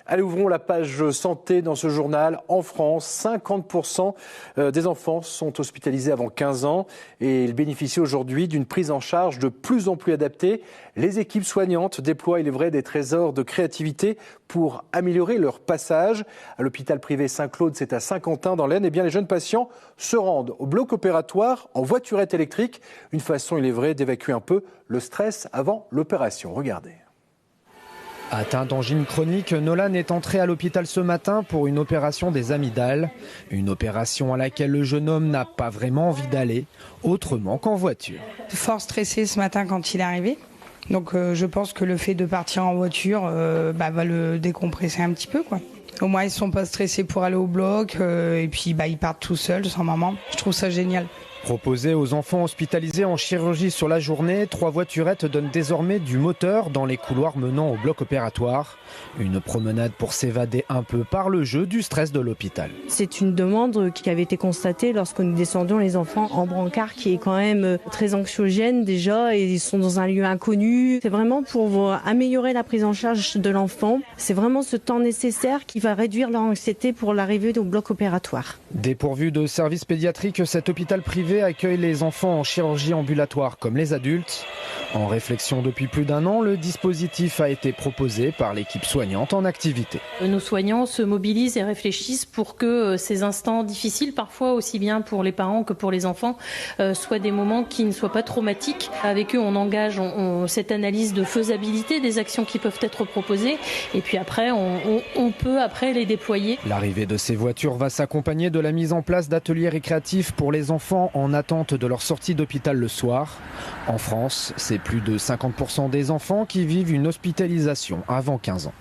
Allez, ouvrons la page santé dans ce journal. En France, 50% des enfants sont hospitalisés avant 15 ans et ils bénéficient aujourd'hui d'une prise en charge de plus en plus adaptée. Les équipes soignantes déploient, il est vrai, des trésors de créativité pour améliorer leur passage. À l'hôpital privé Saint-Claude, c'est à Saint-Quentin dans l'Aisne. Eh bien, les jeunes patients se rendent au bloc opératoire en voiturette électrique. Une façon, il est vrai, d'évacuer un peu le stress avant l'opération. Regardez. Atteint d'angine chronique, Nolan est entré à l'hôpital ce matin pour une opération des amygdales. Une opération à laquelle le jeune homme n'a pas vraiment envie d'aller, autrement qu'en voiture. Fort stressé ce matin quand il est arrivé. Donc je pense que le fait de partir en voiture va le décompresser un petit peu, quoi. Au moins ils ne sont pas stressés pour aller au bloc et puis ils partent tout seuls sans maman. Je trouve ça génial. Proposées aux enfants hospitalisés en chirurgie sur la journée, 3 voiturettes donnent désormais du moteur dans les couloirs menant au bloc opératoire. Une promenade pour s'évader un peu par le jeu du stress de l'hôpital. C'est une demande qui avait été constatée lorsque nous descendions les enfants en brancard, qui est quand même très anxiogène déjà, et ils sont dans un lieu inconnu. C'est vraiment pour améliorer la prise en charge de l'enfant. C'est vraiment ce temps nécessaire qui va réduire leur anxiété pour l'arrivée au bloc opératoire. Dépourvu de services pédiatriques, cet hôpital privé accueille les enfants en chirurgie ambulatoire comme les adultes. En réflexion depuis plus d'1 an, le dispositif a été proposé par l'équipe soignante en activité. Nos soignants se mobilisent et réfléchissent pour que ces instants difficiles, parfois aussi bien pour les parents que pour les enfants, soient des moments qui ne soient pas traumatiques. Avec eux, on engage cette analyse de faisabilité des actions qui peuvent être proposées et puis après, on peut après les déployer. L'arrivée de ces voitures va s'accompagner de la mise en place d'ateliers récréatifs pour les enfants en attente de leur sortie d'hôpital le soir. En France, c'est plus de 50% des enfants qui vivent une hospitalisation avant 15 ans.